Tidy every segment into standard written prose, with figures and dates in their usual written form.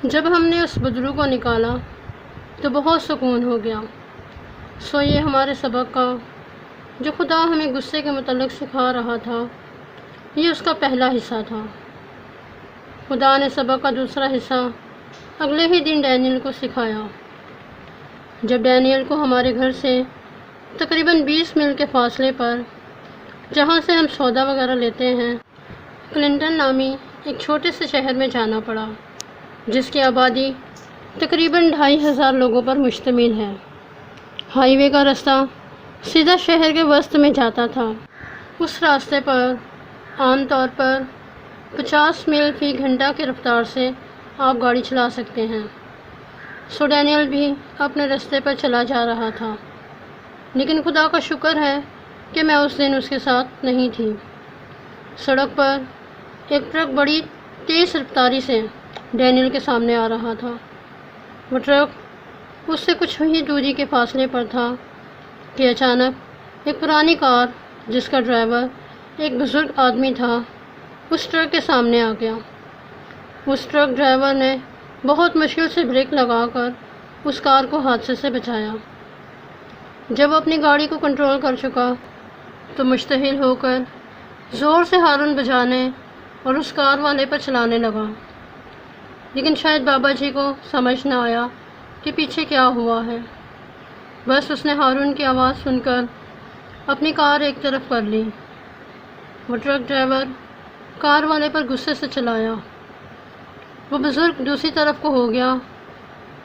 جب ہم نے اس بدرو کو نکالا تو بہت سکون ہو گیا۔ سو یہ ہمارے سبق کا جو خدا ہمیں غصے کے متعلق سکھا رہا تھا، یہ اس کا پہلا حصہ تھا۔ خدا نے سبق کا دوسرا حصہ اگلے ہی دن ڈینیل کو سکھایا۔ جب ڈینیل کو ہمارے گھر سے تقریباً 20 میل کے فاصلے پر، جہاں سے ہم سودا وغیرہ لیتے ہیں، کلنٹن نامی ایک چھوٹے سے شہر میں جانا پڑا، جس کی آبادی تقریباً 2500 لوگوں پر مشتمل ہے۔ ہائی وے کا راستہ سیدھا شہر کے وسط میں جاتا تھا۔ اس راستے پر عام طور پر 50 میل فی گھنٹہ کی رفتار سے آپ گاڑی چلا سکتے ہیں۔ سو ڈینیل بھی اپنے راستے پر چلا جا رہا تھا، لیکن خدا کا شکر ہے کہ میں اس دن اس کے ساتھ نہیں تھی۔ سڑک پر ایک ٹرک بڑی تیز رفتاری سے ڈینیل کے سامنے آ رہا تھا۔ وہ ٹرک اس سے کچھ ہی دوری کے فاصلے پر تھا کہ اچانک ایک پرانی کار، جس کا ڈرائیور ایک بزرگ آدمی تھا، اس ٹرک کے سامنے آ گیا۔ اس ٹرک ڈرائیور نے بہت مشکل سے بریک لگا کر اس کار کو حادثے سے بچایا۔ جب وہ اپنی گاڑی کو کنٹرول کر چکا تو مشتعل ہو کر زور سے ہارن بجانے اور اس کار والے پر چلانے لگا، لیکن شاید بابا جی کو سمجھ نہ آیا کہ پیچھے کیا ہوا ہے۔ بس اس نے ہارن کی آواز سن کر اپنی کار ایک طرف کر لی۔ وہ ٹرک ڈرائیور کار والے پر غصے سے چلایا۔ وہ بزرگ دوسری طرف کو ہو گیا۔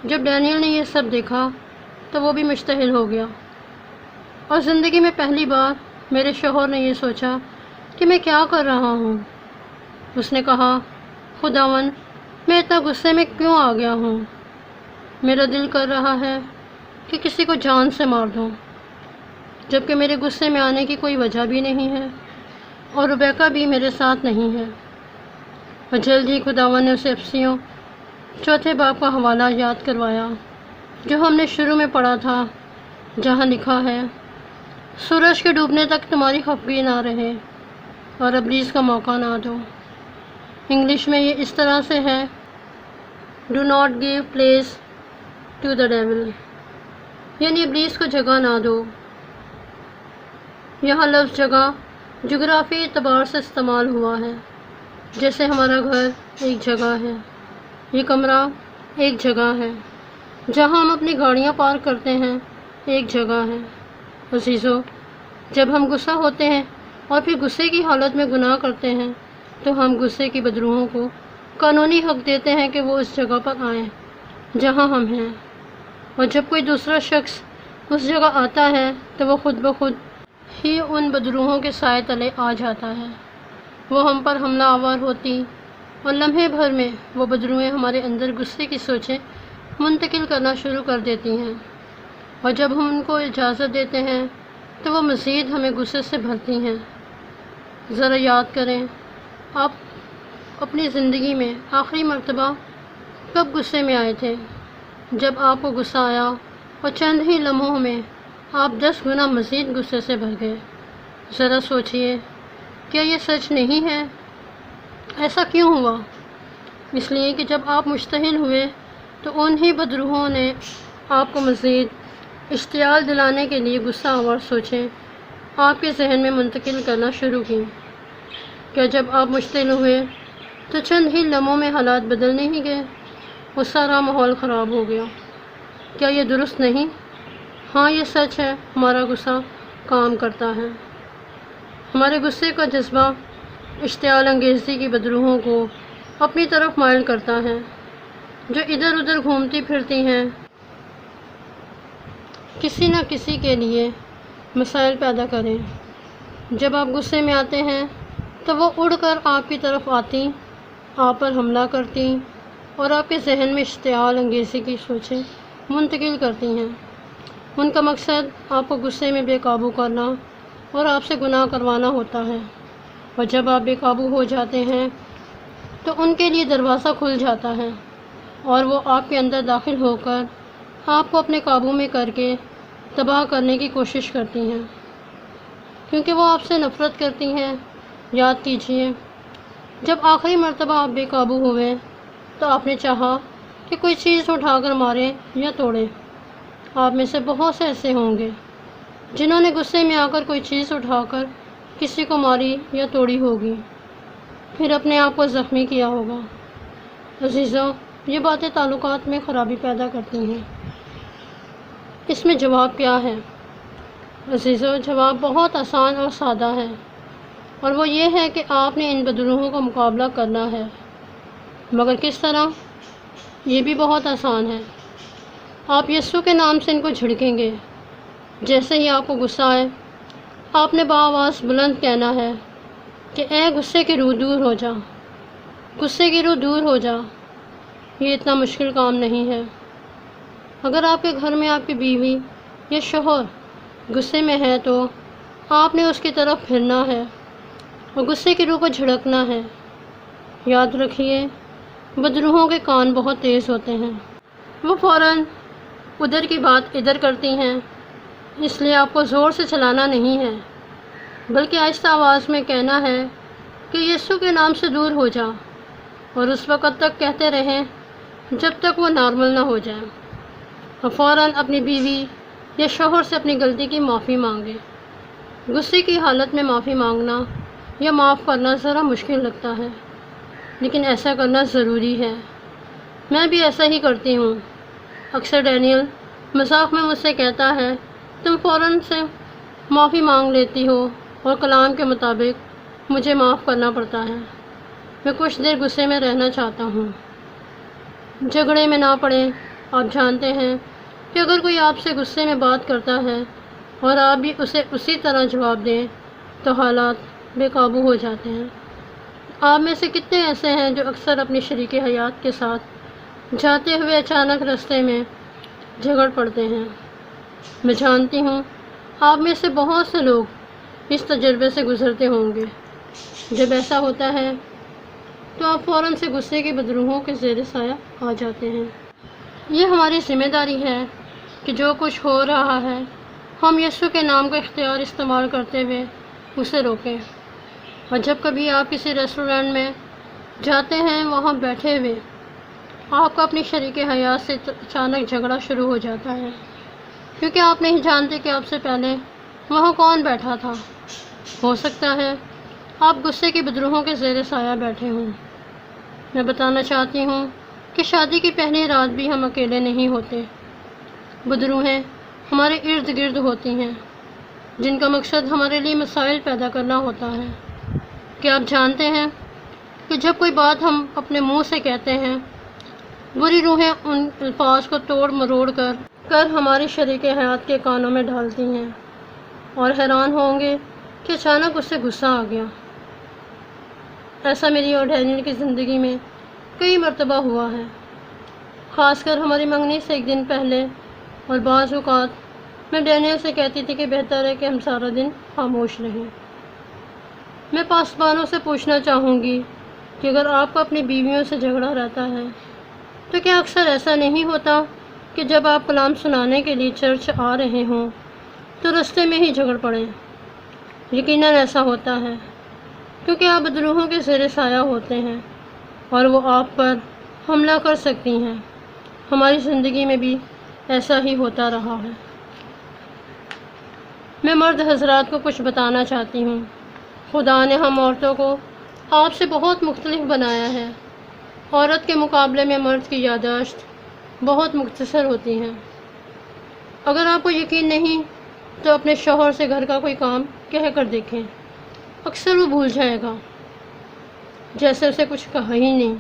جب ڈینیل نے یہ سب دیکھا تو وہ بھی مشتعل ہو گیا، اور زندگی میں پہلی بار میرے شوہر نے یہ سوچا کہ میں کیا کر رہا ہوں۔ اس نے کہا، خداوند، میں اتنا غصے میں کیوں آ گیا ہوں؟ میرا دل کر رہا ہے کہ کسی کو جان سے مار دوں، جبکہ میرے غصے میں آنے کی کوئی وجہ بھی نہیں ہے، اور ریبیکا بھی میرے ساتھ نہیں ہے۔ اور جلد ہی خداوند نے اسے افسیوں 4 باب کا حوالہ یاد کروایا، جو ہم نے شروع میں پڑھا تھا، جہاں لکھا ہے، سورج کے ڈوبنے تک تمہاری خفگی نہ رہے اور ابلیس کا موقع نہ دو۔ انگلش میں یہ اس طرح سے ہے، do not give place to the devil, یعنی ابلیس کو جگہ نہ دو۔ یہاں لفظ جگہ جغرافی اعتبار سے استعمال ہوا ہے، جیسے ہمارا گھر ایک جگہ ہے، یہ کمرہ ایک جگہ ہے، جہاں ہم اپنی گاڑیاں پارک کرتے ہیں ایک جگہ ہے۔ عزیزو، جب ہم غصہ ہوتے ہیں اور پھر غصے کی حالت میں گناہ کرتے ہیں تو ہم غصے کی بدروحوں کو قانونی حق دیتے ہیں کہ وہ اس جگہ پر آئیں جہاں ہم ہیں، اور جب کوئی دوسرا شخص اس جگہ آتا ہے تو وہ خود بخود ہی ان بدروحوں کے سائے تلے آ جاتا ہے۔ وہ ہم پر حملہ آور ہوتی اور لمحے بھر میں وہ بدروہیں ہمارے اندر غصے کی سوچیں منتقل کرنا شروع کر دیتی ہیں، اور جب ہم ان کو اجازت دیتے ہیں تو وہ مزید ہمیں غصے سے بھرتی ہیں۔ ذرا یاد کریں، آپ اپنی زندگی میں آخری مرتبہ کب غصے میں آئے تھے؟ جب آپ کو غصہ آیا اور چند ہی لمحوں میں آپ 10 گنا مزید غصے سے بھر گئے۔ ذرا سوچئے، کیا یہ سچ نہیں ہے؟ ایسا کیوں ہوا؟ اس لیے کہ جب آپ مشتعل ہوئے تو انہی بدروحوں نے آپ کو مزید اشتعال دلانے کے لیے غصہ آور سوچیں آپ کے ذہن میں منتقل کرنا شروع کی۔ کیا جب آپ مشتعل ہوئے تو چند ہی لمحوں میں حالات بدل نہیں گئے؟ وہ سارا ماحول خراب ہو گیا۔ کیا یہ درست نہیں؟ ہاں، یہ سچ ہے، ہمارا غصہ کام کرتا ہے۔ ہمارے غصے کا جذبہ اشتعال انگیزی کی بدروحوں کو اپنی طرف مائل کرتا ہے، جو ادھر ادھر گھومتی پھرتی ہیں، کسی نہ کسی کے لیے مسائل پیدا کریں۔ جب آپ غصے میں آتے ہیں تو وہ اڑ کر آپ کی طرف آتی، آپ پر حملہ کرتی اور آپ کے ذہن میں اشتعال انگیزی کی سوچیں منتقل کرتی ہیں۔ ان کا مقصد آپ کو غصے میں بے قابو کرنا اور آپ سے گناہ کروانا ہوتا ہے، اور جب آپ بے قابو ہو جاتے ہیں تو ان کے لیے دروازہ کھل جاتا ہے، اور وہ آپ کے اندر داخل ہو کر آپ کو اپنے قابو میں کر کے تباہ کرنے کی کوشش کرتی ہیں، کیونکہ وہ آپ سے نفرت کرتی ہیں۔ یاد کیجئے، جب آخری مرتبہ آپ بے قابو ہوئے تو آپ نے چاہا کہ کوئی چیز اٹھا کر مارے یا توڑے۔ آپ میں سے بہت سے ایسے ہوں گے جنہوں نے غصے میں آ کر کوئی چیز اٹھا کر کسی کو ماری یا توڑی ہوگی، پھر اپنے آپ کو زخمی کیا ہوگا۔ عزیزوں، یہ باتیں تعلقات میں خرابی پیدا کرتی ہیں۔ اس میں جواب کیا ہے؟ عزیزوں، جواب بہت آسان اور سادہ ہے، اور وہ یہ ہے کہ آپ نے ان بدروحوں کا مقابلہ کرنا ہے۔ مگر کس طرح؟ یہ بھی بہت آسان ہے۔ آپ یسوع کے نام سے ان کو جھڑکیں گے۔ جیسے ہی آپ کو غصہ آئے، آپ نے بآواز بلند کہنا ہے کہ اے غصے کی روح دور ہو جا، غصے کی روح دور ہو جا۔ یہ اتنا مشکل کام نہیں ہے۔ اگر آپ کے گھر میں آپ کی بیوی یا شوہر غصے میں ہے تو آپ نے اس کی طرف پھرنا ہے اور غصے کی روح کو جھڑکنا ہے۔ یاد رکھیے، بدروحوں کے کان بہت تیز ہوتے ہیں۔ وہ فوراً ادھر کی بات ادھر کرتی ہیں، اس لیے آپ کو زور سے چلانا نہیں ہے، بلکہ آہستہ آواز میں کہنا ہے کہ یسوع کے نام سے دور ہو جا، اور اس وقت تک کہتے رہیں جب تک وہ نارمل نہ ہو جائے، اور فوراً اپنی بیوی یا شوہر سے اپنی غلطی کی معافی مانگے۔ غصے کی حالت میں معافی مانگنا یا معاف کرنا ذرا مشکل لگتا ہے، لیکن ایسا کرنا ضروری ہے۔ میں بھی ایسا ہی کرتی ہوں۔ اکثر ڈینیل مذاق میں مجھ سے کہتا ہے، تم فوراً سے معافی مانگ لیتی ہو اور کلام کے مطابق مجھے معاف کرنا پڑتا ہے۔ میں کچھ دیر غصے میں رہنا چاہتا ہوں، جھگڑے میں نہ پڑیں۔ آپ جانتے ہیں کہ اگر کوئی آپ سے غصے میں بات کرتا ہے اور آپ بھی اسے اسی طرح جواب دیں تو حالات بے قابو ہو جاتے ہیں۔ آپ میں سے کتنے ایسے ہیں جو اکثر اپنی شریک حیات کے ساتھ جاتے ہوئے اچانک راستے میں جھگڑ پڑتے ہیں؟ میں جانتی ہوں آپ میں سے بہت سے لوگ اس تجربے سے گزرتے ہوں گے۔ جب ایسا ہوتا ہے تو آپ فوراً سے غصے کے بدروحوں کے زیر سایہ آ جاتے ہیں۔ یہ ہماری ذمہ داری ہے کہ جو کچھ ہو رہا ہے ہم یسوع کے نام کا اختیار استعمال کرتے ہوئے اسے روکیں۔ اور جب کبھی آپ کسی ریسٹورینٹ میں جاتے ہیں، وہاں بیٹھے ہوئے آپ کا اپنی شریک حیات سے اچانک جھگڑا شروع ہو جاتا ہے، کیونکہ آپ نہیں جانتے کہ آپ سے پہلے وہاں کون بیٹھا تھا۔ ہو سکتا ہے آپ غصے کے بدروحوں کے زیر سایہ بیٹھے ہوں۔ میں بتانا چاہتی ہوں کہ شادی کی پہلی رات بھی ہم اکیلے نہیں ہوتے۔ بدروحیں ہمارے ارد گرد ہوتی ہیں، جن کا مقصد ہمارے لیے مسائل پیدا کرنا ہوتا ہے۔ کیا آپ جانتے ہیں کہ جب کوئی بات ہم اپنے منہ سے کہتے ہیں، بری روحیں ان الفاظ کو توڑ مروڑ کر ہماری شریک حیات کے کانوں میں ڈالتی ہیں، اور حیران ہوں گے کہ اچانک اس سے غصہ آ گیا۔ ایسا میری اور ڈینیل کی زندگی میں کئی مرتبہ ہوا ہے، خاص کر ہماری منگنی سے ایک دن پہلے، اور بعض اوقات میں ڈینیل سے کہتی تھی کہ بہتر ہے کہ ہم سارا دن خاموش رہیں۔ میں پاسبانوں سے پوچھنا چاہوں گی کہ اگر آپ کو اپنی بیویوں سے جھگڑا رہتا ہے تو کیا اکثر ایسا نہیں ہوتا کہ جب آپ کلام سنانے کے لیے چرچ آ رہے ہوں تو رستے میں ہی جھگڑ پڑیں؟ یقیناً ایسا ہوتا ہے، کیونکہ آپ بدروحوں کے زیر سایہ ہوتے ہیں اور وہ آپ پر حملہ کر سکتی ہیں۔ ہماری زندگی میں بھی ایسا ہی ہوتا رہا ہے۔ میں مرد حضرات کو کچھ بتانا چاہتی ہوں۔ خدا نے ہم عورتوں کو آپ سے بہت مختلف بنایا ہے۔ عورت کے مقابلے میں مرد کی یادداشت بہت مختصر ہوتی ہے۔ اگر آپ کو یقین نہیں تو اپنے شوہر سے گھر کا کوئی کام کہہ کر دیکھیں، اکثر وہ بھول جائے گا، جیسے اسے کچھ کہا ہی نہیں۔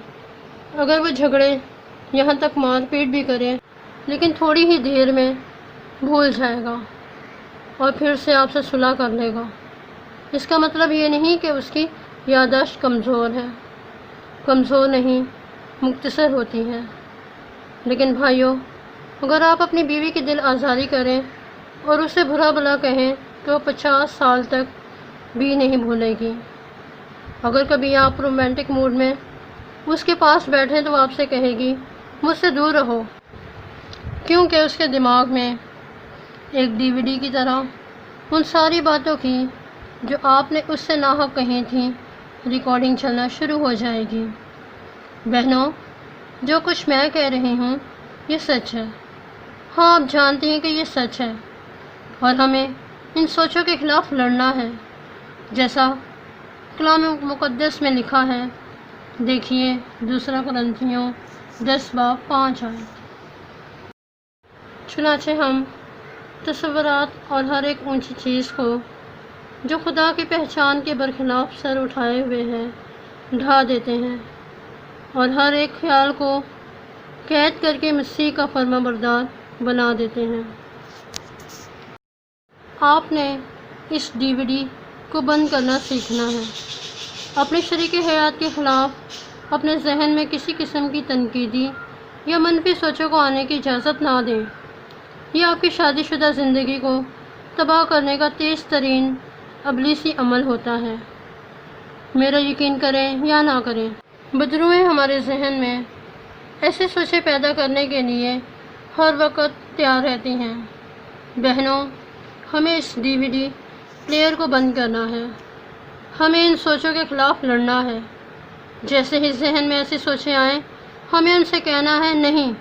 اگر وہ جھگڑے، یہاں تک مار پیٹ بھی کرے، لیکن تھوڑی ہی دیر میں بھول جائے گا اور پھر سے آپ سے صلح کر لے گا۔ اس کا مطلب یہ نہیں کہ اس کی یادداشت کمزور ہے، کمزور نہیں، مختصر ہوتی ہے۔ لیکن بھائیوں، اگر آپ اپنی بیوی کی دل آزاری کریں اور اسے برا بھلا کہیں تو وہ 50 سال تک بھی نہیں بھولے گی۔ اگر کبھی آپ رومانٹک موڈ میں اس کے پاس بیٹھیں تو وہ آپ سے کہے گی، مجھ سے دور رہو، کیونکہ اس کے دماغ میں ایک DVD کی طرح ان ساری باتوں کی جو آپ نے اس سے ناحق کہی تھیں ریکارڈنگ چلنا شروع ہو جائے گی۔ بہنوں، جو کچھ میں کہہ رہی ہوں یہ سچ ہے۔ ہاں، آپ جانتی ہیں کہ یہ سچ ہے اور ہمیں ان سوچوں کے خلاف لڑنا ہے، جیسا کلام مقدس میں لکھا ہے۔ دیکھیے 2 قرنتھیوں 10:5۔ چنانچہ ہم تصورات اور ہر ایک اونچی چیز کو جو خدا کی پہچان کے برخلاف سر اٹھائے ہوئے ہے ڈھا دیتے ہیں، اور ہر ایک خیال کو قید کر کے مسیح کا فرمانبردار بنا دیتے ہیں۔ آپ نے اس DVD کو بند کرنا سیکھنا ہے۔ اپنے شریک حیات کے خلاف اپنے ذہن میں کسی قسم کی تنقیدی یا منفی سوچوں کو آنے کی اجازت نہ دیں۔ یہ آپ کی شادی شدہ زندگی کو تباہ کرنے کا تیز ترین ابلیسی عمل ہوتا ہے، میرا یقین کریں یا نہ کریں۔ بدروہیں ہمارے ذہن میں ایسی سوچیں پیدا کرنے کے لیے ہر وقت تیار رہتی ہیں۔ بہنوں، ہمیں اس DVD پلیئر کو بند کرنا ہے۔ ہمیں ان سوچوں کے خلاف لڑنا ہے۔ جیسے ہی ذہن میں ایسی سوچیں آئیں، ہمیں ان سے کہنا ہے، نہیں،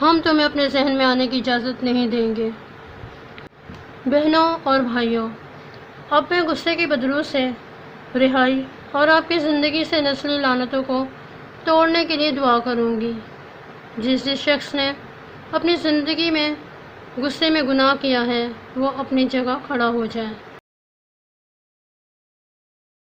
ہم تمہیں اپنے ذہن میں آنے کی اجازت نہیں دیں گے۔ بہنوں اور بھائیوں، اب میں غصے کی بدرو سے رہائی اور آپ کی زندگی سے نسلی لعنتوں کو توڑنے کے لیے دعا کروں گی۔ جس شخص نے اپنی زندگی میں غصے میں گناہ کیا ہے وہ اپنی جگہ کھڑا ہو جائے۔